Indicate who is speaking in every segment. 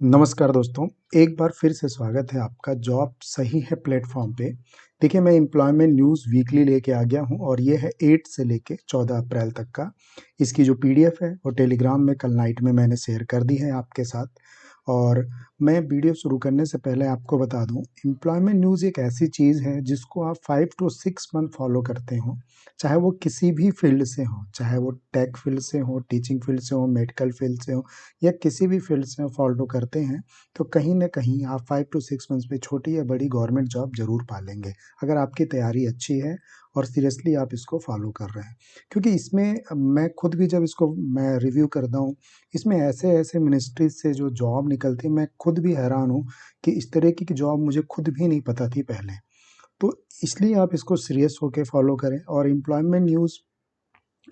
Speaker 1: नमस्कार दोस्तों, एक बार फिर से स्वागत है आपका जॉब सही है प्लेटफ़ॉर्म पे। देखिए, मैं एम्प्लॉयमेंट न्यूज़ वीकली लेके आ गया हूँ और ये है 8 से लेके 14 अप्रैल तक का। इसकी जो पीडीएफ है वो टेलीग्राम में कल नाइट में मैंने शेयर कर दी है आपके साथ। और मैं वीडियो शुरू करने से पहले आपको बता दूँ, एम्प्लॉयमेंट न्यूज़ एक ऐसी चीज़ है जिसको आप 5 टू 6 मंथ फॉलो करते हो, चाहे वो किसी भी फ़ील्ड से हो, चाहे वो टेक फ़ील्ड से हो, टीचिंग फ़ील्ड से हो, मेडिकल फ़ील्ड से हो या किसी भी फ़ील्ड से फॉलो करते हैं, तो कहीं न कहीं आप 5 टू 6 मंथ्स में छोटी या बड़ी गवर्नमेंट जॉब ज़रूर पा लेंगे, अगर आपकी तैयारी अच्छी है और सीरियसली आप इसको फॉलो कर रहे हैं। क्योंकि इसमें मैं खुद भी जब इसको मैं रिव्यू करता हूँ, इसमें ऐसे-ऐसे मिनिस्ट्रीज़ से जो जॉब निकलती है, मैं खुद भी हैरान हूँ कि इस तरह की जॉब मुझे खुद भी नहीं पता थी पहले। तो इसलिए आप इसको सीरियस होके फॉलो करें और एम्प्लॉयमेंट न्यूज़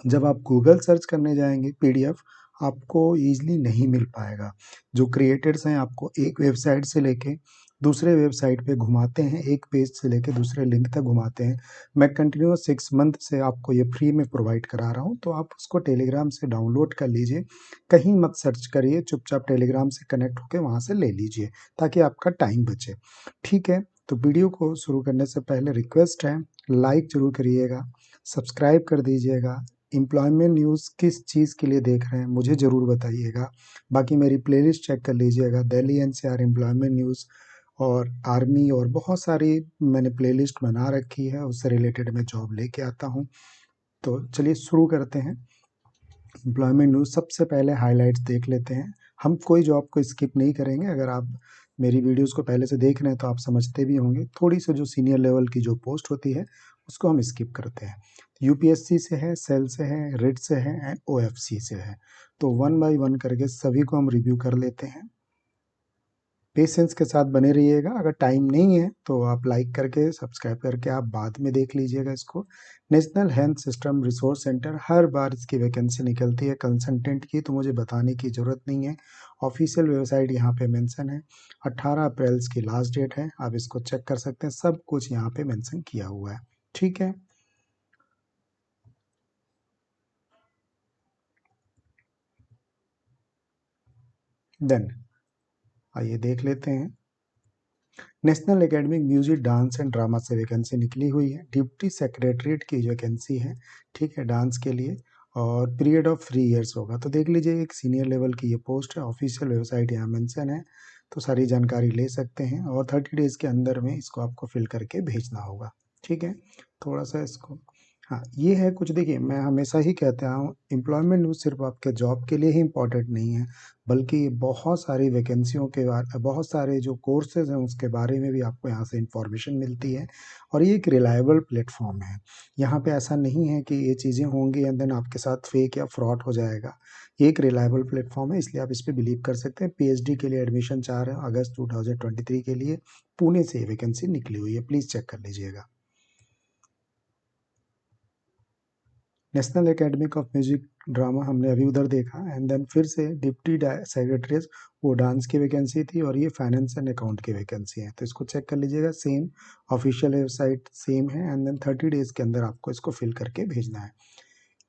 Speaker 1: जब आप गूगल सर्च करने जाएँगे पीडीएफ आपको ईज़िली नहीं मिल पाएगा। जो क्रिएटर्स हैं आपको एक वेबसाइट से लेके दूसरे वेबसाइट पे घुमाते हैं, एक पेज से लेके दूसरे लिंक तक घुमाते हैं। मैं कंटिन्यूअस 6 मंथ से आपको ये फ्री में प्रोवाइड करा रहा हूँ, तो आप उसको टेलीग्राम से डाउनलोड कर लीजिए। कहीं मत सर्च करिए, चुपचाप टेलीग्राम से कनेक्ट होके वहाँ से ले लीजिए, ताकि आपका टाइम बचे। ठीक है? तो वीडियो को शुरू करने से पहले रिक्वेस्ट है, लाइक ज़रूर करिएगा, सब्सक्राइब कर दीजिएगा। एम्प्लॉयमेंट न्यूज़ किस चीज़ के लिए देख रहे हैं मुझे ज़रूर बताइएगा। बाकी मेरी प्लेलिस्ट चेक कर लीजिएगा, दिल्ली एनसीआर एम्प्लॉयमेंट न्यूज़ और आर्मी और बहुत सारी मैंने प्लेलिस्ट बना रखी है, उससे रिलेटेड मैं जॉब लेके आता हूँ। तो चलिए शुरू करते हैं। एम्प्लॉयमेंट न्यूज़ सबसे पहले हाइलाइट्स देख लेते हैं। हम कोई जॉब को स्किप नहीं करेंगे, अगर आप मेरी वीडियोज़ को पहले से देख रहे हैं तो आप समझते भी होंगे। थोड़ी-सी जो सीनियर लेवल की जो पोस्ट होती है, उसको हम स्किप करते हैं। यूपीएससी से है, सेल से है, रिट से है एंड ओएफसी से है। तो वन बाय वन करके सभी को हम रिव्यू कर लेते हैं। पेशेंस के साथ बने रहिएगा, अगर टाइम नहीं है तो आप लाइक करके सब्सक्राइब करके आप बाद में देख लीजिएगा इसको। National health system resource centre, हर बार इसकी वैकेंसी निकलती है कंसल्टेंट की, तो मुझे बताने की ज़रूरत नहीं है। ऑफिशियल वेबसाइट यहाँ पे मेंशन है। 18 अप्रैल इसकी लास्ट डेट है, आप इसको चेक कर सकते हैं, सब कुछ यहाँ पे मेंशन किया हुआ है। ठीक है, देन आइए देख लेते हैं। National academic music dance and drama से वैकेंसी निकली हुई है। डिप्टी सेक्रेटरीट की वैकेंसी है, ठीक है, डांस के लिए। और पीरियड ऑफ 3 इयर्स होगा। तो देख लीजिए, एक सीनियर लेवल की ये पोस्ट है, ऑफिशियल वेबसाइट यहाँ मेंशन है, तो सारी जानकारी ले सकते हैं और 30 डेज़ के अंदर में इसको आपको फिल करके भेजना होगा। ठीक है, थोड़ा सा इसको, हाँ, ये है कुछ। देखिए, मैं हमेशा ही कहता हूँ एम्प्लॉयमेंट न्यूज़ सिर्फ आपके जॉब के लिए ही इम्पोर्टेंट नहीं है, बल्कि बहुत सारी वैकेंसियों के बारे, बहुत सारे जो कोर्सेज़ हैं उसके बारे में भी आपको यहाँ से इन्फॉर्मेशन मिलती है। और ये एक रिलायबल प्लेटफ़ॉर्म है। यहाँ पे ऐसा नहीं है कि ये चीज़ें होंगी एंड देन आपके साथ फेक या फ्रॉड हो जाएगा। ये एक रिलायबल प्लेटफ़ॉर्म है, इसलिए आप इस पे बिलीव कर सकते हैं। पीएचडी के लिए एडमिशन चाह रहे हैं अगस्त 2023 के लिए, पुणे से ये वैकेंसी निकली हुई है, प्लीज़ चेक कर लीजिएगा। National academic of music drama हमने अभी उधर देखा एंड देन फिर से डिप्टी सेक्रेटरीज, वो डांस की वैकेंसी थी और ये फाइनेंस एंड अकाउंट की वैकेंसी है, तो इसको चेक कर लीजिएगा। सेम ऑफिशियल वेबसाइट सेम है एंड देन 30 डेज के अंदर आपको इसको फिल करके भेजना है।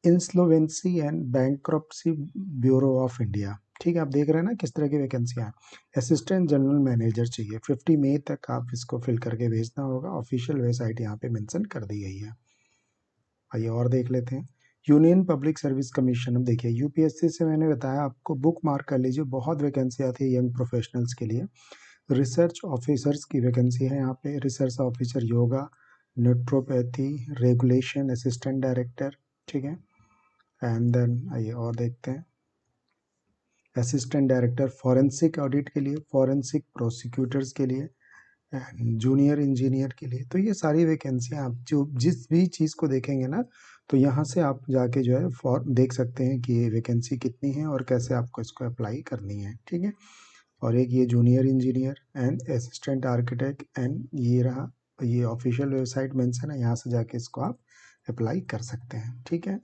Speaker 1: Insolvency and bankruptcy bureau of India, ठीक है, आप देख रहे हैं ना किस तरह की वैकेंसियाँ हैं। असिस्टेंट जनरल मैनेजर चाहिए, 50 मई तक आप इसको फिल करके भेजना होगा। ऑफिशियल वेबसाइट यहाँ पे मेंशन कर दी गई है। आइए और देख लेते हैं। यूनियन पब्लिक सर्विस कमीशन, अब देखिए यूपीएससी से मैंने बताया आपको, बुक मार्क कर लीजिए, बहुत वैकेंसी आती है यंग प्रोफेशनल्स के लिए। रिसर्च ऑफिसर्स की वैकेंसी है यहाँ पे, research officer yoga, naturopathy, regulation assistant director, ठीक है। एंड देन आइए और देखते हैं। असिस्टेंट डायरेक्टर फॉरेंसिक ऑडिट के लिए, फॉरेंसिक प्रोसिक्यूटर्स के लिए, जूनियर इंजीनियर के लिए। तो ये सारी वैकेंसियाँ आप जो जिस भी चीज़ को देखेंगे ना, तो यहाँ से आप जाके जो है फॉर देख सकते हैं कि ये वैकेंसी कितनी है और कैसे आपको इसको अप्लाई करनी है, ठीक है। और एक ये junior engineer and assistant architect and ये रहा, ये ऑफिशियल वेबसाइट मेंशन है, यहाँ से जाके इसको आप अप्लाई कर सकते हैं, ठीक है।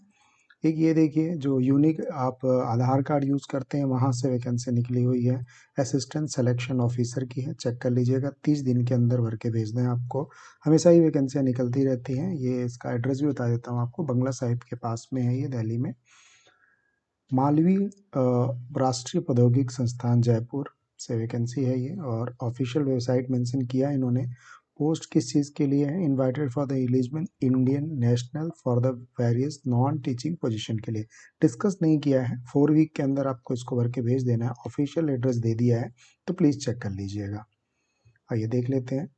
Speaker 1: एक ये देखिए, जो यूनिक आप आधार कार्ड यूज़ करते हैं, वहाँ से वैकेंसी निकली हुई है। असिस्टेंट सिलेक्शन ऑफिसर की है, चेक कर लीजिएगा, 30 दिन के अंदर भर के भेजना है आपको। हमेशा ही वैकेंसियाँ निकलती रहती हैं। ये इसका एड्रेस भी बता देता हूँ आपको, बंगला साहिब के पास में है ये, दिल्ली में। मालवीय राष्ट्रीय प्रौद्योगिक संस्थान जयपुर, से वैकेंसी है ये, और ऑफिशियल वेबसाइट मेंशन किया इन्होंने। पोस्ट किस चीज़ के लिए है? Invited for the eligible Indian national for the various non teaching position के लिए। डिस्कस नहीं किया है, 4 वीक के अंदर आपको इसको भर के भेज देना है। ऑफिशियल एड्रेस दे दिया है, तो प्लीज़ चेक कर लीजिएगा। आइए देख लेते हैं।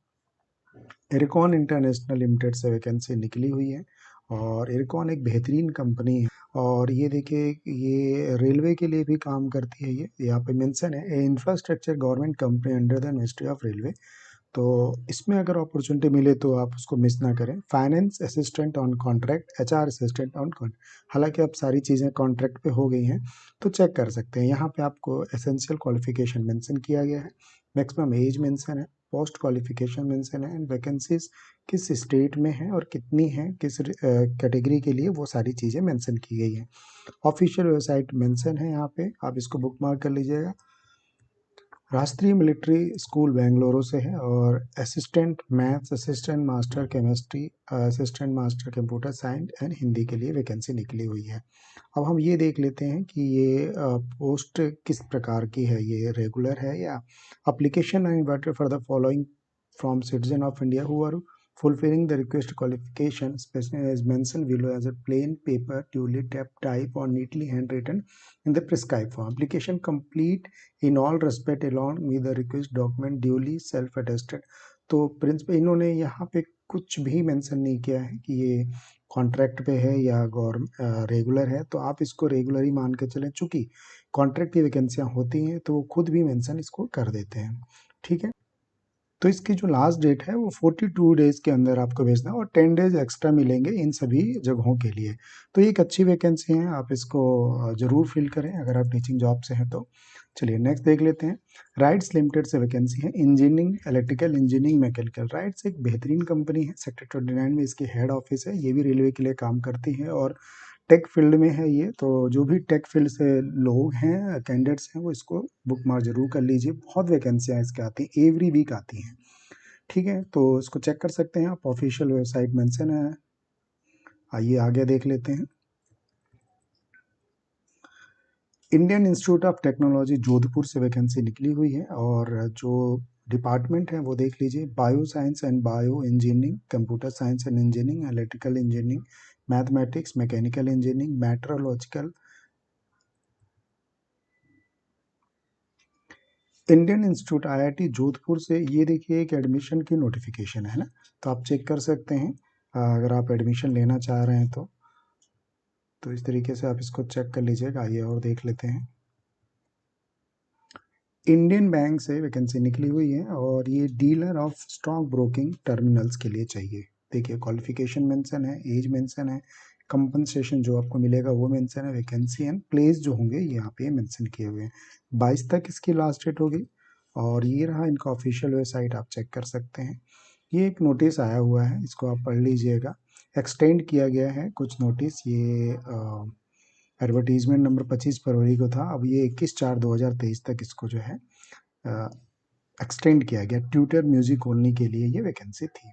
Speaker 1: एरिकॉन इंटरनेशनल लिमिटेड से वैकेंसी निकली हुई है, और एरिकॉन एक बेहतरीन कंपनी है, और ये देखिए ये रेलवे के लिए भी काम करती है। ये यहाँ पे मेंशन है, infrastructure government company under the ministry of railway. तो इसमें अगर अपॉर्चुनिटी मिले तो आप उसको मिस ना करें। Finance assistant on contract, HR assistant on contract. हालांकि अब सारी चीज़ें कॉन्ट्रैक्ट पे हो गई हैं, तो चेक कर सकते हैं। यहाँ पे आपको एसेंशियल क्वालिफिकेशन मेंशन किया गया है, मैक्सिमम एज मेंशन है, पोस्ट क्वालिफिकेशन मेंशन है, एंड वैकेंसीज किस स्टेट में है और कितनी है, किस कैटेगरी के लिए, वो सारी चीज़ें मेंशन की गई हैं। ऑफिशियल वेबसाइट मेंशन है यहाँ पे, आप इसको बुक मार्क कर लीजिएगा। राष्ट्रीय मिलिट्री स्कूल बेंगलुरु से है, और assistant maths, assistant master chemistry, assistant master computer science and Hindi के लिए वैकेंसी निकली हुई है। अब हम ये देख लेते हैं कि ये पोस्ट किस प्रकार की है, ये रेगुलर है या application I invited for the following from citizen of India who are fulfilling the request qualification specified as mentioned below as a plain paper duly typed or neatly handwritten in the prescribed form. Application complete in all respect along with the request document duly self attested। तो principal इन्होंने यहाँ पे कुछ भी mention नहीं किया है कि ये कॉन्ट्रैक्ट पे है या रेगुलर है, तो आप इसको रेगुलर ही मान के चलें। चूंकि कॉन्ट्रैक्ट की वैकेंसियाँ होती हैं तो वो खुद भी मेंशन इसको कर देते हैं, ठीक है। तो इसकी जो लास्ट डेट है वो 42 डेज के अंदर आपको भेजना है, और 10 डेज एक्स्ट्रा मिलेंगे इन सभी जगहों के लिए। तो ये एक अच्छी वैकेंसी है, आप इसको ज़रूर फिल करें अगर आप टीचिंग जॉब से हैं तो। चलिए नेक्स्ट देख लेते हैं। राइट्स लिमिटेड से वैकेंसी है, engineering, electrical engineering, mechanical. Rights एक बेहतरीन कंपनी है, सेक्टर 29 में इसकी हेड ऑफिस है। ये भी रेलवे के लिए काम करती है और टेक फील्ड में है ये। तो जो भी टेक फील्ड से लोग हैं, कैंडिडेट्स हैं, वो इसको बुक मार्क जरूर कर लीजिए। बहुत वैकेंसियाँ इसके आती हैं, एवरी वीक आती हैं, ठीक है। तो इसको चेक कर सकते हैं आप, ऑफिशियल वेबसाइट मेंशन है। आइए आगे देख लेते हैं। Indian institute of technology Jodhpur से वैकेंसी निकली हुई है, और जो डिपार्टमेंट है वो देख लीजिए, bio science and bio engineering, computer science and engineering, electrical engineering, mathematics, mechanical engineering, metallurgical. Indian institute IIT Jodhpur से, ये देखिए एक एडमिशन की नोटिफिकेशन है ना, तो आप चेक कर सकते हैं अगर आप एडमिशन लेना चाह रहे हैं तो इस तरीके से आप इसको चेक कर लीजिएगा। आइए और देख लेते हैं। इंडियन बैंक से वैकेंसी निकली हुई है, और ये dealer of stock broking terminals के लिए चाहिए। देखिए क्वालिफिकेशन मेंशन है, एज मेंशन है, कंपनसेशन जो आपको मिलेगा वो मेंशन है, वैकेंसी एंड प्लेस जो होंगे यहाँ पे मेंशन किए हुए हैं। 22 तक इसकी लास्ट डेट होगी, और ये रहा इनका ऑफिशियल वेबसाइट, आप चेक कर सकते हैं। ये एक नोटिस आया हुआ है, इसको आप पढ़ लीजिएगा। एक्सटेंड किया गया है कुछ नोटिस, ये एडवर्टीजमेंट नंबर 25 फरवरी को था, अब ये 21/4/2023 तक इसको जो है एक्सटेंड किया गया। ट्यूटर म्यूजिक ओनली के लिए ये वैकेंसी थी।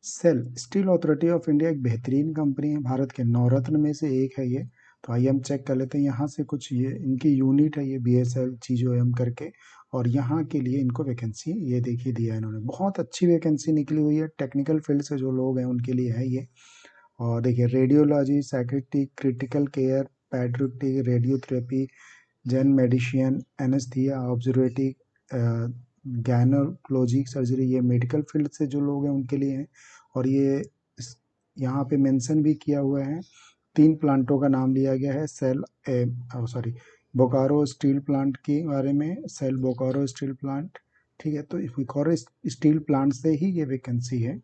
Speaker 1: SAIL steel authority of India एक बेहतरीन कंपनी है, भारत के नवरत्न में से एक है ये। तो आइए हम चेक कर लेते हैं यहाँ से कुछ, ये इनकी यूनिट है, ये BSL चीजोएम करके, और यहाँ के लिए इनको वैकेंसी ये देखिए दिया है इन्होंने। बहुत अच्छी वैकेंसी निकली हुई है, टेक्निकल फील्ड से जो लोग हैं उनके लिए है ये। और देखिए radiology, psychiatric, critical care, paediatric, radiotherapy, जैन मेडिशियन, एनेस्थीसिया, ऑब्जर्वेटिव, गायनोकोलॉजी सर्जरी, ये मेडिकल फील्ड से जो लोग हैं उनके लिए हैं। और ये यहाँ पे मेंशन भी किया हुआ है, 3 प्लांटों का नाम लिया गया है। सॉरी, बोकारो स्टील प्लांट के बारे में, सेल बोकारो स्टील प्लांट, ठीक है। तो बोकारो स्टील प्लांट से ही ये वैकेंसी है,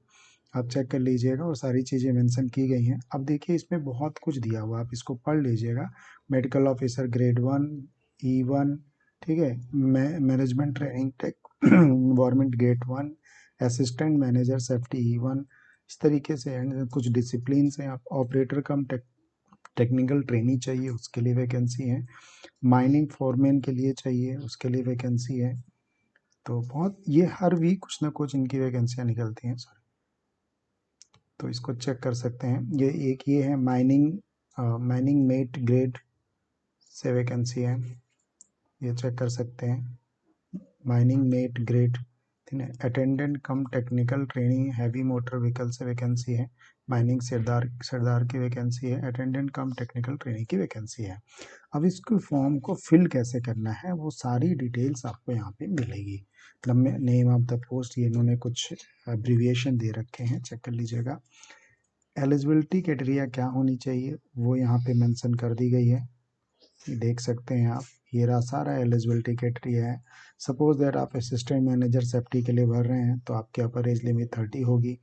Speaker 1: आप चेक कर लीजिएगा, और सारी चीज़ें मेंशन की गई हैं। अब देखिए इसमें बहुत कुछ दिया हुआ है, आप इसको पढ़ लीजिएगा। मेडिकल ऑफिसर ग्रेड 1, E1, ठीक है। Management training tech government GATE 1, assistant manager safety E1, इस तरीके से। एंड कुछ डिसिप्लिन हैं, आप ऑपरेटर कम टेक्निकल ट्रेनिंग चाहिए, उसके लिए वैकेंसी है। माइनिंग फॉरमैन के लिए चाहिए, उसके लिए वैकेंसी है। तो बहुत, ये हर वीक कुछ ना कुछ इनकी वैकेंसियाँ निकलती हैं, तो इसको चेक कर सकते हैं। ये है माइनिंग मेट ग्रेड से वैकेंसी है, ये चेक कर सकते हैं। माइनिंग मेट ग्रेड, ठीक है। अटेंडेंट कम technical training heavy motor vehicle से वैकेंसी है। माइनिंग सरदार सरदार की वैकेंसी है। अटेंडेंट कम टेक्निकल ट्रेनिंग की वैकेंसी है। अब इसको फॉर्म को फिल कैसे करना है वो सारी डिटेल्स आपको यहाँ पे मिलेगी। लंबे नेम ऑफ द पोस्ट, ये इन्होंने कुछ एब्रीविएशन दे रखे हैं, चेक कर लीजिएगा। एलिजिबिलिटी क्राइटेरिया क्या होनी चाहिए वो यहाँ पे मेंशन कर दी गई है, देख सकते हैं आप। ये रहा सारा एलिजिबिलिटी क्राइटेरिया है। सपोज दैट आप असिस्टेंट मैनेजर सेफ्टी के लिए भर रहे हैं तो आपकी अपर एज लिमिट 30 होगी।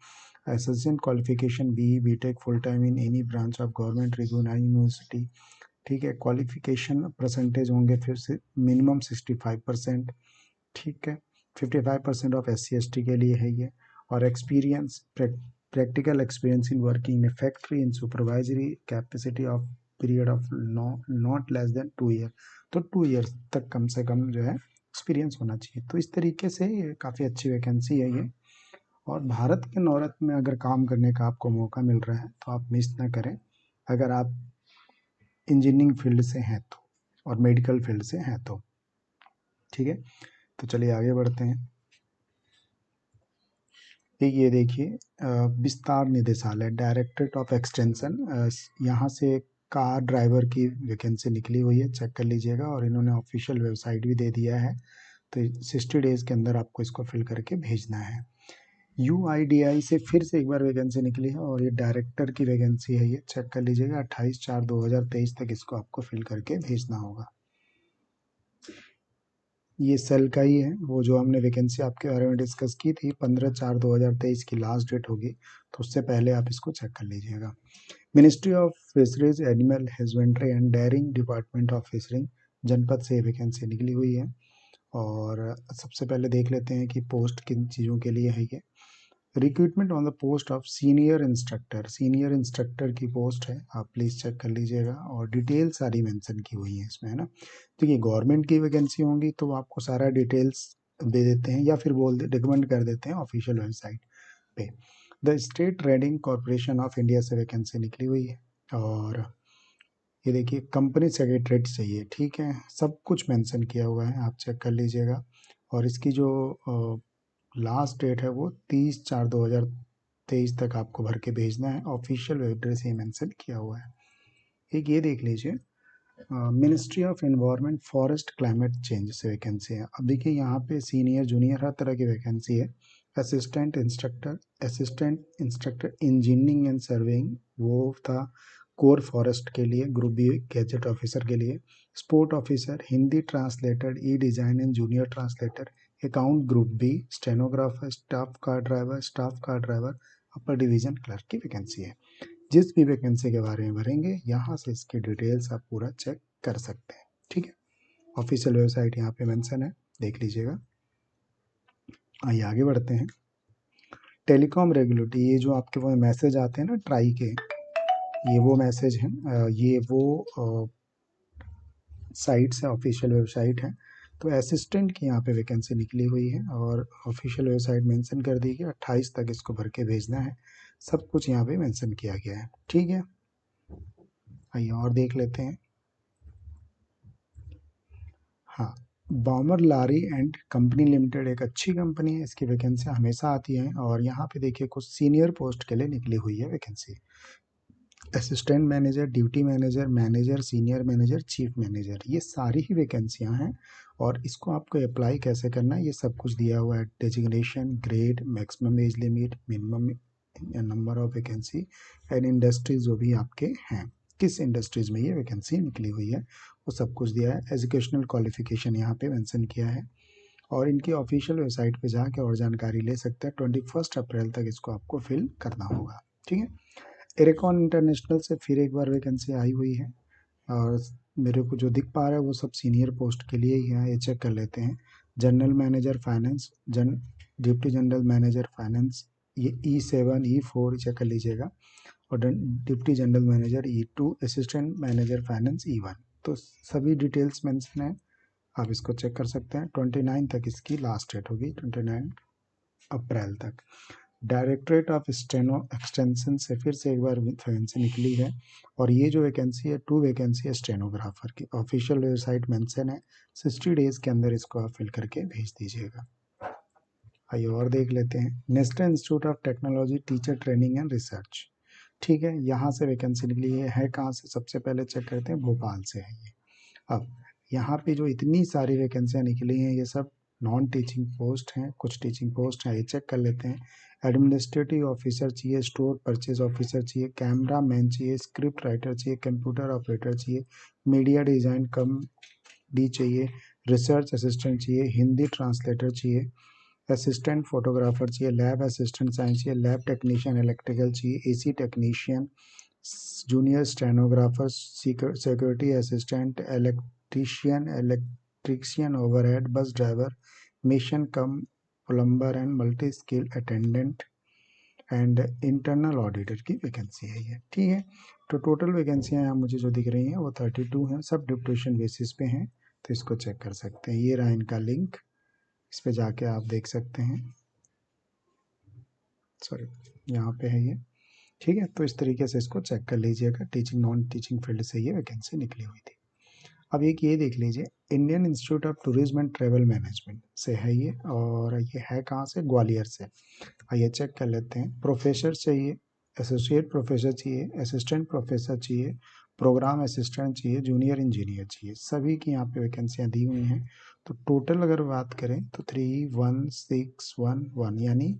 Speaker 1: Assistant qualification B tech full time in any branch of government recognised university, ठीक है। क्वालिफिकेशन परसेंटेज होंगे फिर से मिनिमम 65%, ठीक है। 55% ऑफ SC ST के लिए है ये। और experience, practical experience in working in factory in supervisory capacity of period of not less than 2 year, तो 2 ईयर्स तक कम से कम जो है एक्सपीरियंस होना चाहिए। तो इस तरीके से ये काफ़ी अच्छी वैकेंसी है ये। और भारत के नौरत्न में अगर काम करने का आपको मौका मिल रहा है तो आप मिस ना करें, अगर आप इंजीनियरिंग फील्ड से हैं तो और मेडिकल फील्ड से हैं तो, ठीक है। तो चलिए आगे बढ़ते हैं। ये देखिए विस्तार निदेशालय, डायरेक्टरेट ऑफ एक्सटेंशन, यहाँ से कार ड्राइवर की वैकेंसी निकली हुई है, चेक कर लीजिएगा। और इन्होंने ऑफिशियल वेबसाइट भी दे दिया है, तो 60 डेज के अंदर आपको इसको फिल करके भेजना है। UIDAI से फिर से एक बार वैकेंसी निकली है और ये डायरेक्टर की वैकेंसी है, ये चेक कर लीजिएगा। 28/4/2023 तक इसको आपको फिल करके भेजना होगा। ये सेल का ही है, वो जो हमने वैकेंसी आपके बारे में डिस्कस की थी 15/4/2023 की लास्ट डेट होगी, तो उससे पहले आप इसको चेक कर लीजिएगा। Ministry of fisheries animal husbandry and dairying, department of fishering, जनपद से वैकेंसी निकली हुई है। और सबसे पहले देख लेते हैं कि पोस्ट किन चीज़ों के लिए है ये। Recruitment on the post of senior instructor, senior instructor की पोस्ट है, आप प्लीज़ चेक कर लीजिएगा। और डिटेल सारी मेंशन की हुई है इसमें, है ना। तो ये गवर्नमेंट की वैकेंसी होंगी तो आपको सारा डिटेल्स दे देते हैं या फिर रिकमेंड कर देते हैं ऑफिशियल वेबसाइट पे। The state trading corporation of India से वैकेंसी निकली हुई है। और ये देखिए कंपनी सेक्रेटरीट चाहिए, ठीक है, सब कुछ मेंशन किया हुआ है, आप चेक कर लीजिएगा। और इसकी जो लास्ट डेट है वो 30/4/2023 तक आपको भर के भेजना है, ऑफिशियल एड्रेस ही मेंशन किया हुआ है। एक ये देख लीजिए, ministry of environment forest climate change से वैकेंसी है। अब देखिए यहाँ पे सीनियर जूनियर हर तरह की वैकेंसी है। Assistant instructor engineering and surveying वो था कोर फॉरेस्ट के लिए, ग्रुप बी गैजेट ऑफिसर के लिए। Sport officer, Hindi translator, E design and junior translator. Account group B, stenographer, staff car driver, upper division clerk की वैकेंसी है। जिस भी वैकेंसी के बारे में भरेंगे यहाँ से इसकी डिटेल्स आप पूरा चेक कर सकते हैं, ठीक है। ऑफिशियल वेबसाइट यहाँ पे मेंशन है, देख लीजिएगा। आइए आगे बढ़ते हैं। टेलीकॉम रेगुलेटरी, ये जो आपके वो मैसेज आते हैं ना ट्राई के, ये वो मैसेज हैं, ये वो साइट से ऑफिशियल वेबसाइट है। तो असिस्टेंट की यहाँ पे वैकेंसी निकली हुई है और ऑफिशियल वेबसाइट मेंशन कर दी गई, 28 तक इसको भर के भेजना है, सब कुछ यहाँ पे मेंशन किया गया है, ठीक है। आइए और देख लेते हैं। हाँ, Balmer Lawrie and company limited एक अच्छी कंपनी है, इसकी वैकेंसी हमेशा आती है। और यहाँ पे देखिए कुछ सीनियर पोस्ट के लिए निकली हुई है vacancy. Assistant manager, duty manager, manager, senior manager, chief manager, ये सारी ही वैकेंसियाँ हैं। और इसको आपको अप्लाई कैसे करना है ये सब कुछ दिया हुआ है। Designation, grade, maximum age limit, minimum number of vacancy and industries जो भी आपके हैं, किस इंडस्ट्रीज में ये वैकेंसी निकली हुई है वो सब कुछ दिया है। एजुकेशनल क्वालिफिकेशन यहाँ पे मेंशन किया है। और इनकी ऑफिशियल वेबसाइट पे जाके और जानकारी ले सकते हैं। 21 अप्रैल तक इसको आपको फिल करना होगा, ठीक है। एरेकॉन इंटरनेशनल से फिर एक बार वैकेंसी आई हुई है और मेरे को जो दिख पा रहा है वो सब सीनियर पोस्ट के लिए ही है, ये चेक कर लेते हैं। General manager finance, deputy general manager finance, ये E7 E4 चेक कर लीजिएगा। और deputy general manager E2, assistant manager finance E1। तो सभी डिटेल्स मेंशन है, आप इसको चेक कर सकते हैं। 29 तक इसकी लास्ट डेट होगी, 29 अप्रैल तक। डायरेक्टरेट ऑफ स्टेनो एक्सटेंशन से फिर से एक बार वैकेंसी निकली है और ये जो वैकेंसी है 2 वैकेंसी है स्टेनोग्राफर की। ऑफिशियल वेबसाइट मेंशन है, 60 डेज के अंदर इसको आप फिल करके भेज दीजिएगा। आइए और देख लेते हैं। National institute of technology teacher training and research, ठीक है, यहाँ से वैकेंसी निकली है कहाँ से, सबसे पहले चेक करते हैं, भोपाल से है ये। अब यहाँ पे जो इतनी सारी वैकेंसियाँ निकली हैं ये सब नॉन टीचिंग पोस्ट हैं, कुछ टीचिंग पोस्ट हैं, ये चेक कर लेते हैं। एडमिनिस्ट्रेटिव ऑफिसर चाहिए, स्टोर परचेज ऑफिसर चाहिए, कैमरा मैन चाहिए, स्क्रिप्ट राइटर चाहिए, कंप्यूटर ऑपरेटर चाहिए, मीडिया डिज़ाइन कम डी चाहिए, रिसर्च असिस्टेंट चाहिए, हिंदी ट्रांसलेटर चाहिए, असिस्टेंट फोटोग्राफर चाहिए, लैब असिस्टेंट साइंस चाहिए, लैब टेक्नीशियन इलेक्ट्रिकल चाहिए, AC technician, junior stenographer, security assistant, electrician overhead, bus driver, mission come plumber and multi skill attendant and internal auditor की vacancy है ये, ठीक है। तो टोटल वैकेंसियाँ यहाँ मुझे जो दिख रही हैं वो 32 हैं, सब डिप्यूटेशन बेसिस पे हैं, तो इसको चेक कर सकते हैं। ये रहा इनका लिंक, इस पे जाके आप देख सकते हैं, सॉरी यहाँ पे है ये, ठीक है। तो इस तरीके से इसको चेक कर लीजिएगा, टीचिंग नॉन टीचिंग फील्ड से ये वैकेंसी निकली हुई थी। अब एक ये देख लीजिए, Indian institute of tourism and travel management से है ये, और ये है कहाँ से, ग्वालियर से। आइए चेक कर लेते हैं। प्रोफेसर चाहिए, एसोसिएट प्रोफेसर चाहिए, असिस्टेंट प्रोफेसर चाहिए, प्रोग्राम असिस्टेंट चाहिए, जूनियर इंजीनियर चाहिए, सभी की यहाँ पे वैकेंसियाँ दी हुई हैं। तो टोटल अगर बात करें तो 31611 यानी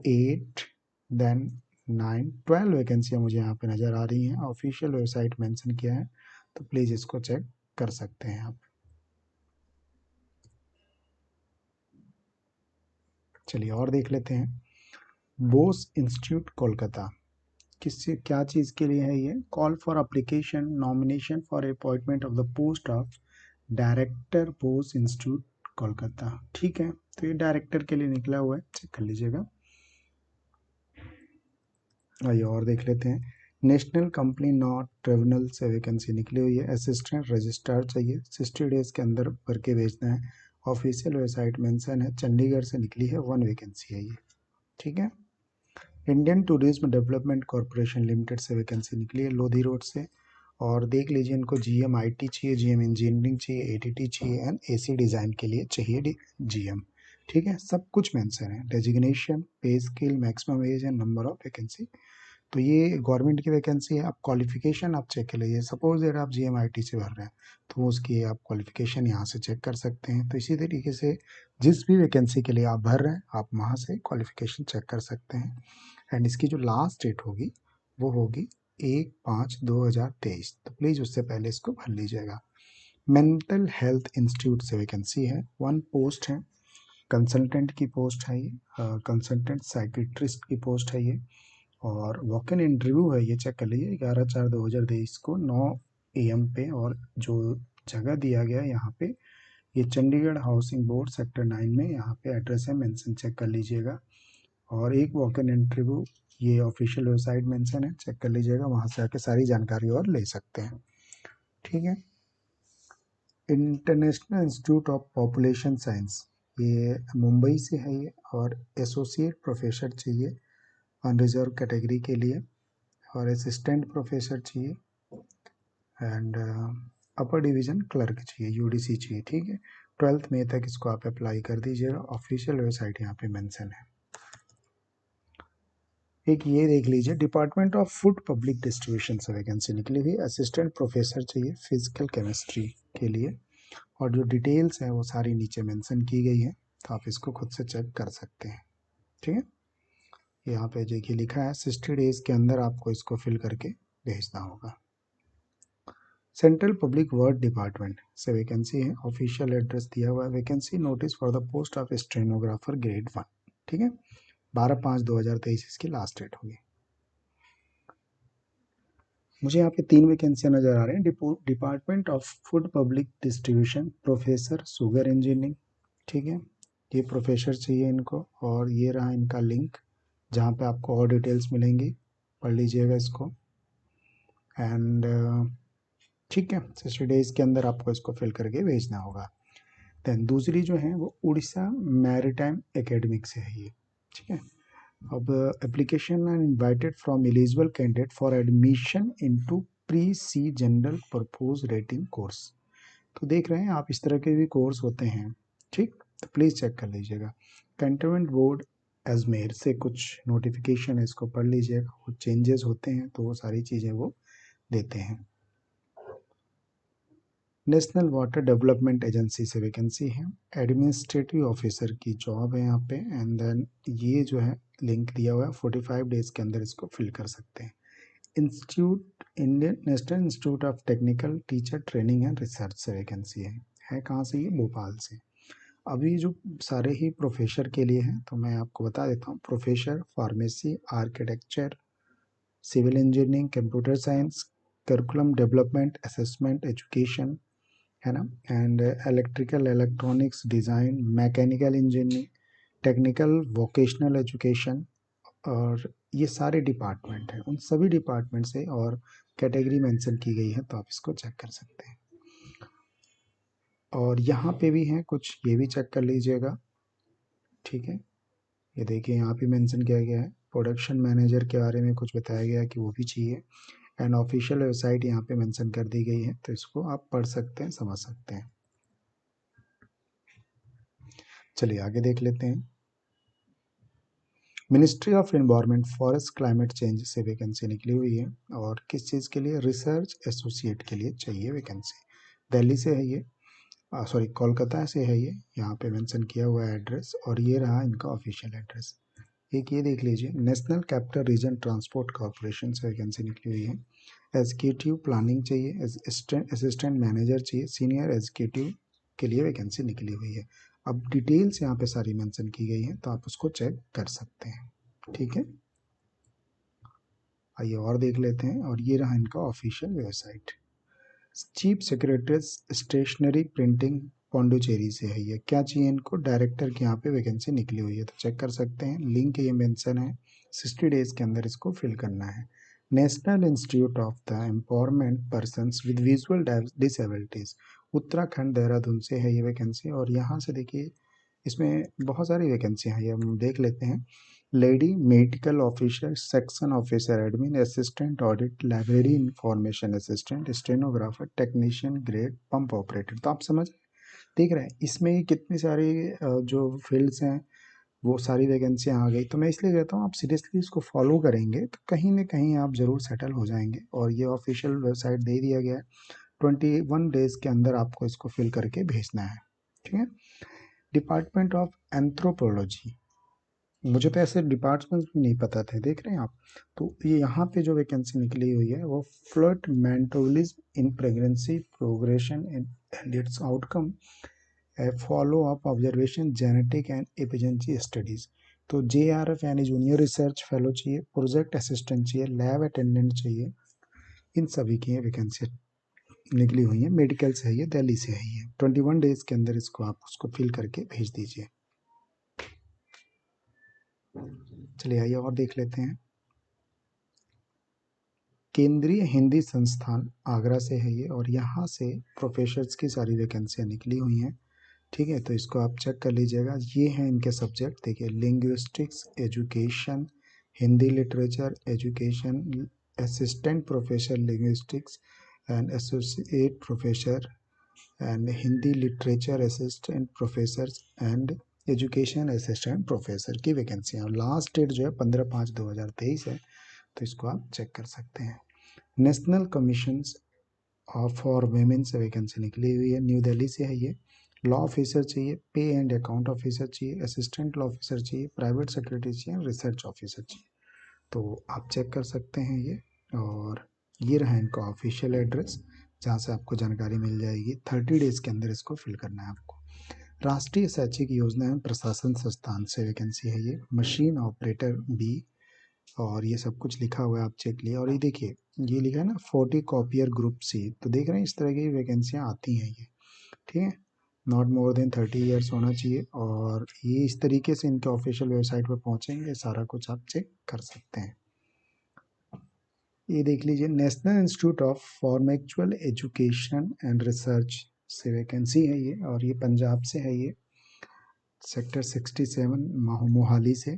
Speaker 1: 8 देन 9 12 वैकेंसियाँ मुझे यहाँ पे नज़र आ रही हैं। ऑफिशियल वेबसाइट मेंशन किया है, तो प्लीज़ इसको चेक कर सकते हैं आप। चलिए और देख लेते हैं। बोस इंस्टीट्यूट कोलकाता, किससे क्या चीज़ के लिए है ये, call for application nomination for appointment of the post of director Bose institute Kolkata, ठीक है। तो ये डायरेक्टर के लिए निकला हुआ है, चेक कर लीजिएगा। आइए और देख लेते हैं। नेशनल कंपनी नॉट ट्रिब्यूनल से वैकेंसी निकली हुई है, असिस्टेंट रजिस्ट्रार चाहिए, 60 डेज के अंदर भर के भेजना है। ऑफिशियल वेबसाइट मेंशन है, चंडीगढ़ से निकली है, 1 वैकेंसी है ये, ठीक है। Indian tourism development corporation limited से वैकेंसी निकली है, लोधी रोड से। और देख लीजिए, इनको जीएम आईटी चाहिए, जीएम इंजीनियरिंग चाहिए, एटीटी चाहिए एंड एसी डिज़ाइन के लिए चाहिए जीएम, ठीक है। सब कुछ मेंशन है, डेजिग्नेशन, पे scale, maximum age and number of vacancy. तो ये गवर्नमेंट की वैकेंसी है। आप क्वालिफिकेशन आप चेक कर लीजिए, सपोज दैट आप जीएमआईटी से भर रहे हैं तो उसकी आप क्वालिफिकेशन यहाँ से चेक कर सकते हैं। तो इसी तरीके से जिस भी वैकेंसी के लिए आप भर रहे हैं आप वहाँ से क्वालिफिकेशन चेक कर सकते हैं। एंड इसकी जो लास्ट डेट होगी वो होगी 1/5/2023, तो प्लीज़ उससे पहले इसको भर लीजिएगा। मेंटल हेल्थ इंस्टीट्यूट से वैकेंसी है, 1 पोस्ट है, कंसल्टेंट की पोस्ट है ये, कंसल्टेंट साइकिट्रिस्ट की पोस्ट है ये, और वॉक इन इंटरव्यू है ये, चेक कर लीजिए 11/4/2023 को 9 AM पे। और जो जगह दिया गया है यहाँ पे, ये चंडीगढ़ हाउसिंग बोर्ड सेक्टर 9 में यहाँ पे एड्रेस है मेंशन, चेक कर लीजिएगा। और एक वॉक इन इंटरव्यू, ये ऑफिशियल वेबसाइट मेंशन है, चेक कर लीजिएगा, वहाँ से आके सारी जानकारी और ले सकते हैं, ठीक है। International institute of population science, ये मुंबई से है ये, और एसोसिएट प्रोफेसर चाहिए अनरिजर्व कैटेगरी के लिए, और असिस्टेंट प्रोफेसर चाहिए, एंड अपर डिवीज़न क्लर्क चाहिए, यूडीसी चाहिए, ठीक है। 12th मई तक इसको आप अप्लाई कर दीजिएगा, ऑफिशियल वेबसाइट यहाँ पे मेंशन है। एक ये देख लीजिए, department of food public distribution से वैकेंसी निकली हुई, असिस्टेंट प्रोफेसर चाहिए फिजिकल केमिस्ट्री के लिए, और जो डिटेल्स हैं वो सारी नीचे मेंशन की गई है, तो आप इसको खुद से चेक कर सकते हैं, ठीक है। यहाँ पे देखिए लिखा है 60 डेज के अंदर आपको इसको फिल करके भेजना होगा। सेंट्रल पब्लिक वर्क डिपार्टमेंट से वैकेंसी है, ऑफिशियल एड्रेस दिया हुआ है, vacancy notice for the post of stenographer grade 1, ठीक है। 12/5/2023 इसकी लास्ट डेट होगी। मुझे यहाँ पे 3 वैकेंसियाँ नज़र आ रहे हैं। Department of food public distribution, professor sugar engineering, ठीक है, ये प्रोफेसर चाहिए इनको, और ये रहा इनका लिंक जहाँ पे आपको और डिटेल्स मिलेंगी, पढ़ लीजिएगा इसको। एंड ठीक है, 60 डेज़ के अंदर आपको इसको फिल करके भेजना होगा। दैन दूसरी जो है वो उड़ीसा मैरीटाइम एकेडमिक से है ये, ठीक है। अब application are invited from eligible candidate for admission into pre sea general purpose rating course. तो देख रहे हैं आप, इस तरह के भी कोर्स होते हैं, ठीक। तो प्लीज़ चेक कर लीजिएगा। कैंटोनमेंट बोर्ड अजमेर से कुछ नोटिफिकेशन है, इसको पढ़ लीजिएगा। कुछ चेंजेस होते हैं तो वो सारी चीज़ें वो देते हैं। नेशनल वाटर डेवलपमेंट एजेंसी से वैकेंसी है, एडमिनिस्ट्रेटिव ऑफिसर की जॉब है यहाँ पे। एंड देन ये जो है लिंक दिया हुआ है, 45 डेज के अंदर इसको फिल कर सकते हैं। Institute Indian national institute of technical teacher training and research से वैकेंसी है कहाँ से? ये भोपाल से। अभी जो सारे ही प्रोफेसर के लिए हैं तो मैं आपको बता देता हूँ। Professor pharmacy, architecture, civil engineering, computer science, curriculum development, assessment, education, है ना, and electrical electronics design, mechanical engineering, technical vocational education, और ये सारे डिपार्टमेंट हैं। उन सभी डिपार्टमेंट से और कैटेगरी मेंशन की गई है, तो आप इसको चेक कर सकते हैं। और यहाँ पे भी हैं कुछ, ये भी चेक कर लीजिएगा, ठीक है। ये देखिए यहाँ पे मेंशन किया गया है, प्रोडक्शन मैनेजर के बारे में कुछ बताया गया है कि वो भी चाहिए। एंड ऑफिशियल वेबसाइट यहाँ पे मेंशन कर दी गई है, तो इसको आप पढ़ सकते हैं, समझ सकते हैं। चलिए आगे देख लेते हैं। Ministry of environment forest climate change से वैकेंसी निकली हुई है, और किस चीज़ के लिए? रिसर्च एसोसिएट के लिए चाहिए वैकेंसी। दिल्ली से है ये, सॉरी कोलकाता से है ये, यहाँ पे मेंशन किया हुआ है एड्रेस, और ये रहा इनका ऑफिशियल एड्रेस। एक ये देख लीजिए, national capital region transport corporation से वैकेंसी निकली हुई है। एग्जीक्यूटिव प्लानिंग चाहिए, असिस्टेंट मैनेजर चाहिए, सीनियर एग्जीक्यूटिव के लिए वैकेंसी निकली हुई है। अब डिटेल्स यहाँ पे सारी मेंशन की गई हैं, तो आप उसको चेक कर सकते हैं, ठीक है। आइए और देख लेते हैं, और ये रहा इनका official website. Chief secretary stationery printing Pondicherry से है ये। क्या चाहिए इनको? डायरेक्टर की यहाँ पे वैकेंसी निकली हुई है, तो चेक कर सकते हैं। लिंक ये मेंशन है, 60 डेज के अंदर इसको फिल करना है। National institute of the empowerment persons with visual disabilities, Uttarakhand Dehradun से है ये वैकेंसी। और यहाँ से देखिए, इसमें बहुत सारी वैकेंसी हैं, ये हम देख लेते हैं। Lady medical officer, section officer admin, assistant audit, library information assistant, stenographer, technician grade, pump operator. तो आप समझ देख रहे हैं इसमें कितनी सारी जो फील्ड्स हैं वो सारी वैकेंसियाँ आ गई। तो मैं इसलिए कहता हूँ आप सीरियसली इसको फॉलो करेंगे तो कहीं ना कहीं आप ज़रूर सेटल हो जाएंगे। और ये ऑफिशियल वेबसाइट दे दिया गया है, 21 डेज के अंदर आपको इसको फिल करके भेजना है, ठीक है। डिपार्टमेंट ऑफ एंथ्रोपोलॉजी, मुझे तो ऐसे डिपार्टमेंट्स भी नहीं पता थे, देख रहे हैं आप। तो ये यहाँ पे जो वैकेंसी निकली हुई है वो fluid metabolism in pregnancy progression and its outcome, follow up observation, genetic and epigenetic studies. तो JRF यानी जूनियर रिसर्च फेलो चाहिए, प्रोजेक्ट असिस्टेंट चाहिए, लैब अटेंडेंट चाहिए। इन सभी की वैकेंसी निकली हुई है। मेडिकल से है ये, दिल्ली से है ये। 21 डेज के अंदर इसको आप उसको फिल करके भेज दीजिए। चलिए आइए और देख लेते हैं। केंद्रीय हिंदी संस्थान आगरा से है ये, और यहाँ से प्रोफेसर्स की सारी वैकेंसियाँ निकली हुई हैं, ठीक है। तो इसको आप चेक कर लीजिएगा। ये हैं इनके सब्जेक्ट, देखिए, linguistics, education, Hindi literature, education, assistant professor linguistics and associate professor, and Hindi literature assistant professor, and education assistant professor की वैकेंसियाँ। लास्ट डेट जो है 15/5/2023 है, तो इसको आप चेक कर सकते हैं। नेशनल कमीशन फॉर वेमेन से वैकेंसी निकली हुई है, न्यू दिल्ली से है ये। लॉ ऑफिसर चाहिए, पे एंड अकाउंट ऑफिसर चाहिए, असिस्टेंट लॉ ऑफिसर चाहिए, प्राइवेट सेक्रेटरी चाहिए, रिसर्च ऑफिसर चाहिए। तो आप चेक कर सकते हैं ये। और ये रहा इनका ऑफिशियल एड्रेस, जहाँ से आपको जानकारी मिल जाएगी। 30 डेज के अंदर इसको फिल करना है आपको। राष्ट्रीय शैक्षिक योजना एवं प्रशासन संस्थान से वैकेंसी है ये, मशीन ऑपरेटर बी, और ये सब कुछ लिखा हुआ है, आप चेक लिए। और ये देखिए, ये लिखा है ना, 40 कॉपियर ग्रुप सी। तो देख रहे हैं इस तरह की वैकेंसियाँ आती हैं ये, ठीक है। नॉट मोर देन 30 ईयर्स होना चाहिए, और ये इस तरीके से इनके ऑफिशियल वेबसाइट पर पहुँचेंगे, सारा कुछ आप चेक कर सकते हैं। ये देख लीजिए, national institute of pharmaceutical education and research से वैकेंसी है ये, और ये पंजाब से है ये, सेक्टर 67 मोहाली से।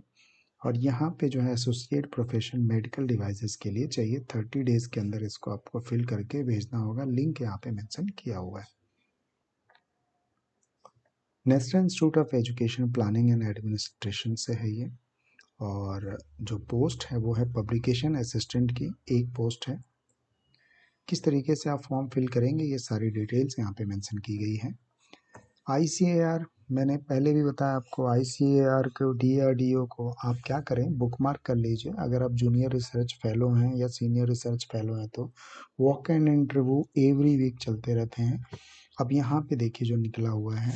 Speaker 1: और यहाँ पे जो है एसोसिएट प्रोफेशन मेडिकल डिवाइसेस के लिए चाहिए, 30 डेज के अंदर इसको आपको फिल करके भेजना होगा। लिंक यहाँ पे मेंशन किया हुआ है। National institute of education planning and administration से है ये, और जो पोस्ट है वो है पब्लिकेशन असिस्टेंट की एक पोस्ट है। किस तरीके से आप फॉर्म फिल करेंगे ये सारी डिटेल्स यहाँ पे मेंशन की गई है। ICAR मैंने पहले भी बताया आपको, ICAR को DRDO को आप क्या करें, बुकमार्क कर लीजिए। अगर आप जूनियर रिसर्च फेलो हैं या सीनियर रिसर्च फेलो हैं तो walk in interview every week चलते रहते हैं। अब यहाँ पे देखिए जो निकला हुआ है,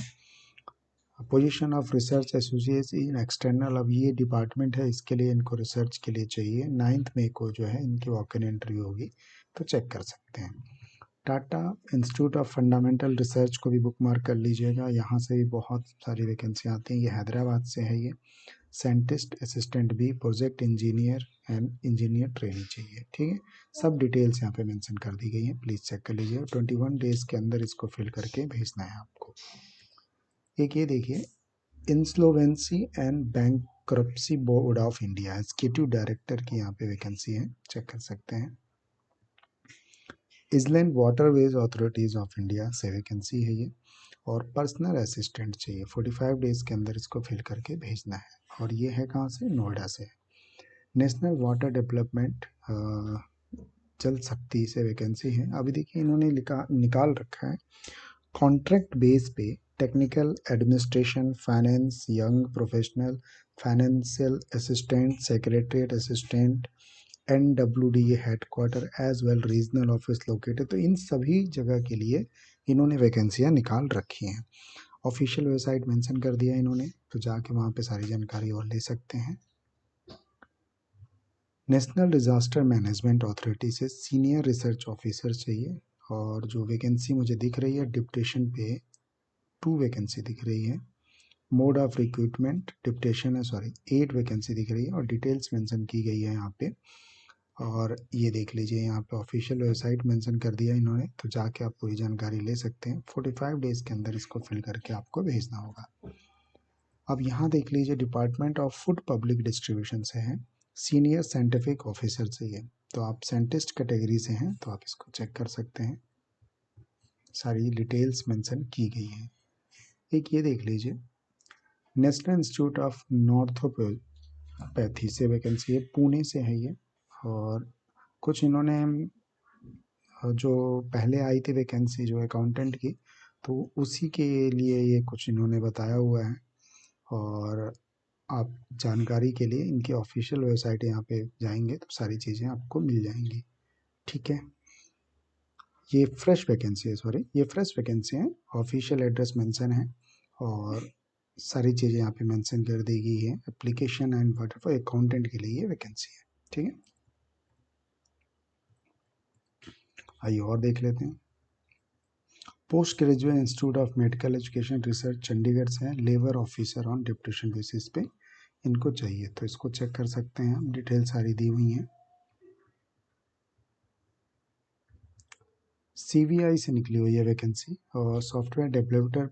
Speaker 1: position of research associate in external, अब ये डिपार्टमेंट है, इसके लिए इनको रिसर्च के लिए चाहिए। 9 मई को जो है इनकी वॉक इन इंटरव्यू होगी, तो चेक कर सकते हैं। Tata institute of fundamental research को भी बुक मार्क कर लीजिएगा, यहाँ से भी बहुत सारी वैकेंसी आती हैं। ये हैदराबाद से है। ये साइंटिस्ट असिस्टेंट भी, project engineer and engineer training चाहिए। ठीक है, सब डिटेल्स यहाँ पे मेंशन कर दी गई हैं, प्लीज़ चेक कर लीजिए। 21 डेज के अंदर इसको फिल करके भेजना है आपको। एक ये देखिए, insolvency and bankruptcy board of India executive director की यहाँ पे वैकेंसी है, चेक कर सकते हैं। Island waterways authorities of India से वैकेंसी है ये, और पर्सनल असिस्टेंट चाहिए। 45 डेज के अंदर इसको फिल करके भेजना है, और ये है कहाँ से, नोएडा से। नेशनल वाटर डेवलपमेंट जल शक्ति से वैकेंसी है। अभी देखिए इन्होंने निकाल रखा है कॉन्ट्रैक्ट बेस पे, technical administration, finance, young professional, financial assistant, secretariat assistant, NWDA headquarter as well regional office located. तो इन सभी जगह के लिए इन्होंने वैकेंसियाँ निकाल रखी हैं। ऑफिशियल वेबसाइट मेंशन कर दिया इन्होंने, तो जाके वहाँ पे सारी जानकारी और ले सकते हैं। नेशनल डिजास्टर मैनेजमेंट अथॉरिटी से सीनियर रिसर्च ऑफिसर चाहिए, और जो वैकेंसी मुझे दिख रही है डिप्टेशन पे 2 वैकेंसी दिख रही है। मोड ऑफ रिक्रूटमेंट डिप्टेशन है, सॉरी 8 वैकेंसी दिख रही है, और डिटेल्स मेंशन की गई है यहाँ पे। और ये देख लीजिए यहाँ पे ऑफिशियल वेबसाइट मेंशन कर दिया इन्होंने, तो जाके आप पूरी जानकारी ले सकते हैं। 45 डेज के अंदर इसको फिल करके आपको भेजना होगा। अब यहाँ देख लीजिए, department of food public distribution से है, सीनियर साइंटिफिक ऑफिसर चाहिए। तो आप साइंटिस्ट कैटेगरी से हैं तो आप इसको चेक कर सकते हैं, सारी डिटेल्स मेंशन की गई हैं। एक ये देख लीजिए, नेशनल इंस्टीट्यूट ऑफ नॉर्थोपैथी से वैकेंसी है, पुणे से है ये। और कुछ इन्होंने जो पहले आई थी वैकेंसी जो अकाउंटेंट की, तो उसी के लिए ये कुछ इन्होंने बताया हुआ है। और आप जानकारी के लिए इनकी ऑफिशियल वेबसाइट यहाँ पे जाएंगे तो सारी चीज़ें आपको मिल जाएंगी। ठीक है, ये फ्रेश वैकेंसी है, सॉरी ये फ्रेश वैकेंसी है, ऑफिशियल एड्रेस मेंशन है, और सारी चीज़ें यहाँ पे मेंशन कर दी गई है। Application and butter for accountant के लिए ये वैकेंसी है। ठीक है, आइए और देख लेते हैं। Post graduate institute of medical education research Chandigarh से है, labour officer on deputation basis पे इनको चाहिए, तो इसको चेक कर सकते हैं, डिटेल सारी दी हुई हैं। CBI से निकली हुई है वैकेंसी, और software developer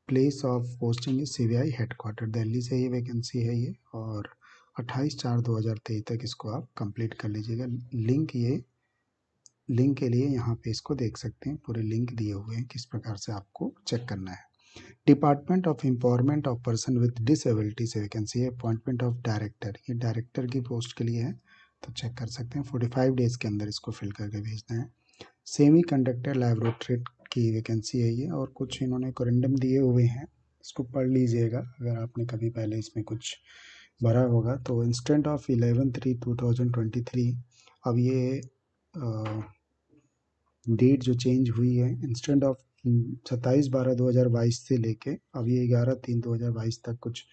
Speaker 1: place of posting is CBI headquarter Delhi से ये वैकेंसी है ये, और 28/4/2023 तक इसको आप कंप्लीट कर लीजिएगा। लिंक के लिए यहाँ पे इसको देख सकते हैं, पूरे लिंक दिए हुए हैं किस प्रकार से आपको चेक करना है। Department of empowerment of person with disability से वैकेंसी है, अपॉइंटमेंट ऑफ डायरेक्टर, ये डायरेक्टर की पोस्ट के लिए है, तो चेक कर सकते हैं। 45 डेज के अंदर इसको फिल करके भेजना है। सेमी कंडक्टर लैबोरेटरी की वैकेंसी है ये, और कुछ इन्होंने कोरेंडम दिए हुए हैं, इसको पढ़ लीजिएगा अगर आपने कभी पहले इसमें कुछ भरा होगा। तो इंस्टेंट ऑफ 11/3/2023, अब ये डेट जो चेंज हुई है, इंस्टेंट ऑफ 27/12/2022 से लेके अब ये 11/3/2022 तक कुछ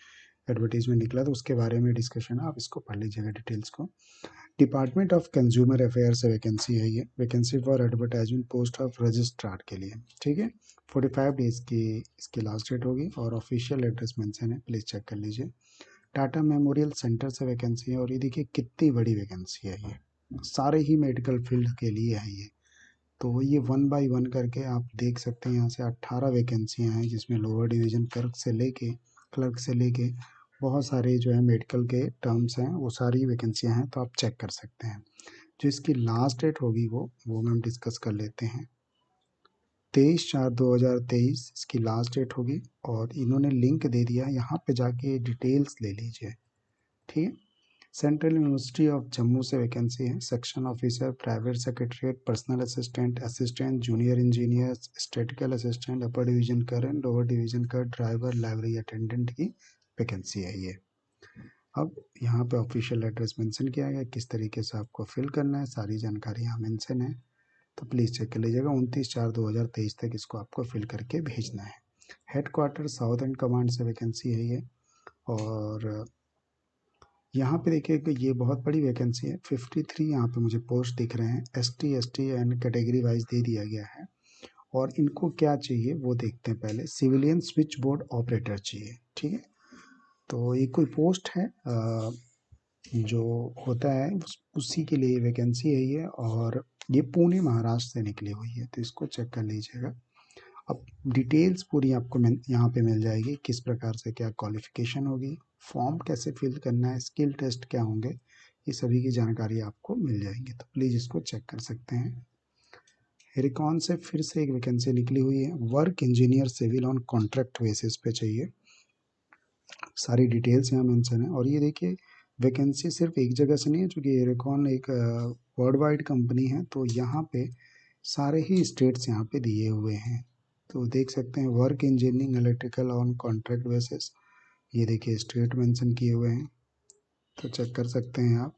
Speaker 1: एडवर्टीजमेंट निकला, तो उसके बारे में डिस्कशन है, आप इसको पढ़ लीजिएगा डिटेल्स को। डिपार्टमेंट ऑफ कंज्यूमर अफेयर्स से वैकेंसी है ये, vacancy for advertisement post of registrar के लिए। ठीक है, 45 डेज की इसकी लास्ट डेट होगी, और ऑफिशियल एड्रेस मेंशन है, प्लीज़ चेक कर लीजिए। टाटा मेमोरियल सेंटर से वैकेंसी है, और ये देखिए कितनी बड़ी वैकेंसी है, ये सारे ही मेडिकल फील्ड के लिए है ये। तो ये 1 बाय 1 करके आप देख सकते हैं, यहाँ से 18 वैकेंसियाँ हैं, जिसमें लोअर डिवीज़न क्लर्क से लेके बहुत सारे जो है मेडिकल के टर्म्स हैं, वो सारी वैकेंसियाँ हैं, तो आप चेक कर सकते हैं। जो इसकी लास्ट डेट होगी वो हम डिस्कस कर लेते हैं। 23/4/2023 इसकी लास्ट डेट होगी, और इन्होंने लिंक दे दिया, यहाँ पे जाके डिटेल्स ले लीजिए, ठीक है। सेंट्रल यूनिवर्सिटी ऑफ जम्मू से वैकेंसी है, section officer, private secretariat, personal assistant, assistant junior engineer, statistical assistant, upper division कर एंड लोअर डिवीजन कर, ड्राइवर, लाइब्रेरी अटेंडेंट की वैकेंसी है ये। अब यहाँ पे ऑफिशियल एड्रेस मेंशन किया गया, किस तरीके से आपको फिल करना है, सारी जानकारी यहाँ मेंशन है, तो प्लीज़ चेक कर लीजिएगा। 29/4/2023 तक इसको आपको फिल करके भेजना है। हेडक्वार्टर साउथ एंड कमांड से वैकेंसी है ये, और यहाँ पे देखिए कि ये बहुत बड़ी वैकेंसी है। 53 यहाँ पे मुझे पोस्ट दिख रहे हैं, ST एंड कैटेगरी वाइज दे दिया गया है। और इनको क्या चाहिए वो देखते हैं पहले। सिविलियन स्विच बोर्ड ऑपरेटर चाहिए, ठीक है। तो ये कोई पोस्ट है जो होता है उसी के लिए वैकेंसी है ये, और ये पुणे महाराष्ट्र से निकली हुई है, तो इसको चेक कर लीजिएगा। अब डिटेल्स पूरी आपको यहाँ पे मिल जाएगी, किस प्रकार से क्या क्वालिफिकेशन होगी, फॉर्म कैसे फिल करना है, स्किल टेस्ट क्या होंगे, ये सभी की जानकारी आपको मिल जाएंगी, तो प्लीज़ इसको चेक कर सकते हैं। हेरिकॉन से फिर से एक वैकेंसी निकली हुई है, work engineer civil on contract basis पे चाहिए। सारी डिटेल्स यहाँ मेंशन है, और ये देखिए वैकेंसी सिर्फ एक जगह से नहीं है, चूँकि हेरिकॉन एक वर्ल्ड वाइड कंपनी है, तो यहाँ पे सारे ही स्टेट्स यहाँ पे दिए हुए हैं। तो देख सकते हैं work engineering electrical on contract basis, ये देखिए स्टेट मेंशन किए हुए हैं, तो चेक कर सकते हैं आप,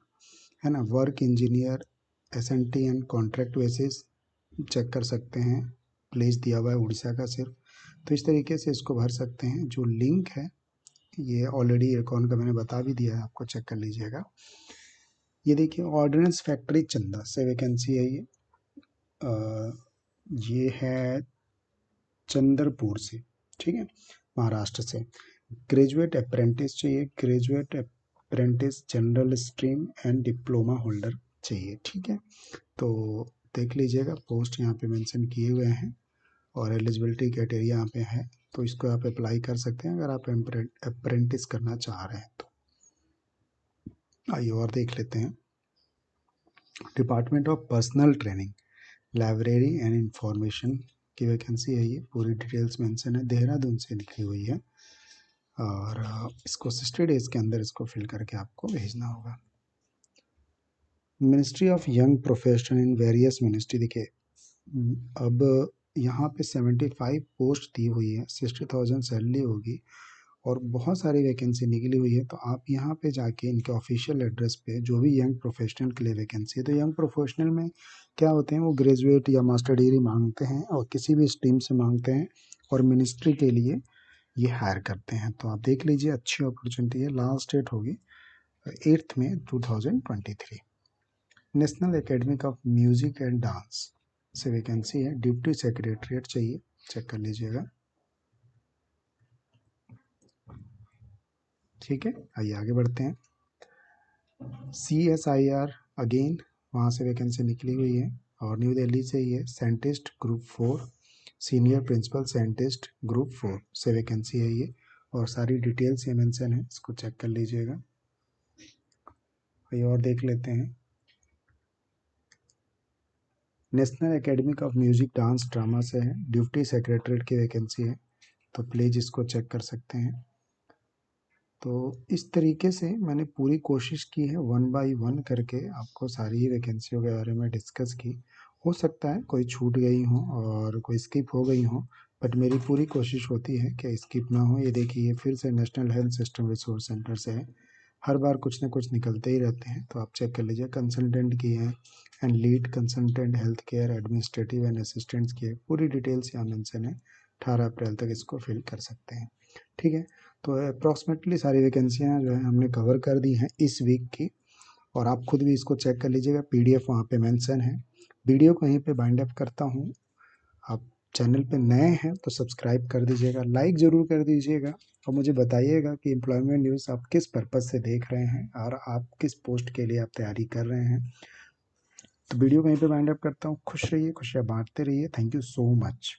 Speaker 1: है ना। Work engineer SNT and contract basis check कर सकते हैं, प्लेस दिया हुआ है उड़ीसा का सिर्फ। तो इस तरीके से इसको भर सकते हैं। जो लिंक है ये ऑलरेडी अकाउंट का मैंने बता भी दिया है आपको, चेक कर लीजिएगा। ये देखिए ऑर्डिनेंस फैक्ट्री चंदा से वैकेंसी है ये है चंद्रपुर से, ठीक है, महाराष्ट्र से। ग्रेजुएट अप्रेंटिस चाहिए, graduate apprentice general stream and diploma holder चाहिए, ठीक है। तो देख लीजिएगा, पोस्ट यहाँ पे मेंशन किए हुए हैं, और एलिजिबिलिटी क्राइटेरिया यहाँ पे है, तो इसको आप अप्लाई कर सकते हैं अगर आप अप्रेंटिस करना चाह रहे हैं तो। आइए और देख लेते हैं। Department of personal training, library and information की वैकेंसी है ये, पूरी डिटेल्स मेंशन है, देहरादून से निकली हुई है, और इसको 60 डेज के अंदर इसको फिल करके आपको भेजना होगा। Ministry of young professional in various ministry, देखिए अब यहाँ पे 75 पोस्ट दी हुई है, 60,000 सैलरी होगी, और बहुत सारी वैकेंसी निकली हुई है। तो आप यहाँ पे जाके इनके ऑफिशियल एड्रेस पे, जो भी यंग प्रोफेशनल के लिए वैकेंसी है, तो यंग प्रोफेशनल में क्या होते हैं, वो ग्रेजुएट या मास्टर डिग्री मांगते हैं, और किसी भी स्ट्रीम से मांगते हैं, और मिनिस्ट्री के लिए ये हायर करते हैं। तो आप देख लीजिए, अच्छी अपॉर्चुनिटी है। लास्ट डेट होगी 8 मई 2023। National academic of music and dance से वैकेंसी है, डिप्टी सेक्रेटरीट चाहिए, चेक कर लीजिएगा, ठीक है। आइए आगे बढ़ते हैं। CSIR अगेन वहाँ से वैकेंसी निकली हुई है, और न्यू दिल्ली से ही है, scientist group 4, senior principal scientist group 4 से वैकेंसी है ये, और सारी डिटेल्स ये मेंशन है, इसको चेक कर लीजिएगा। ये और देख लेते हैं। National academic of music dance drama से है, ड्यूटी सेक्रेटरीट की वैकेंसी है, तो प्लीज़ इसको चेक कर सकते हैं। तो इस तरीके से मैंने पूरी कोशिश की है 1 बाय 1 करके आपको सारी ही वैकेंसियों के बारे में डिस्कस की। हो सकता है कोई छूट गई हो और कोई स्किप हो गई हो, बट मेरी पूरी कोशिश होती है कि स्किप ना हो। ये देखिए, ये फिर से national health system resource centre से है, हर बार कुछ ना कुछ निकलते ही रहते हैं, तो आप चेक कर लीजिए। कंसल्टेंट की है, and lead consultant health care administrative and assistants की है, पूरी डिटेल्स यहाँ मेंशन है। 18 अप्रैल तक इसको फिल कर सकते हैं, ठीक है। तो अप्रॉक्सीमेटली सारी वैकेंसियाँ जो है हमने कवर कर दी हैं इस वीक की, और आप खुद भी इसको चेक कर लीजिएगा, PDF वहाँ पे मेंशन है। वीडियो को यहीं पे बाइंड अप करता हूँ। आप चैनल पे नए हैं तो सब्सक्राइब कर दीजिएगा, लाइक ज़रूर कर दीजिएगा, और मुझे बताइएगा कि एम्प्लॉयमेंट न्यूज़ आप किस पर्पज़ से देख रहे हैं, और आप किस पोस्ट के लिए आप तैयारी कर रहे हैं। तो वीडियो को यहीं पे बाइंड अप करता हूँ। खुश रहिए, खुशियाँ बांटते रहिए। Thank you so much.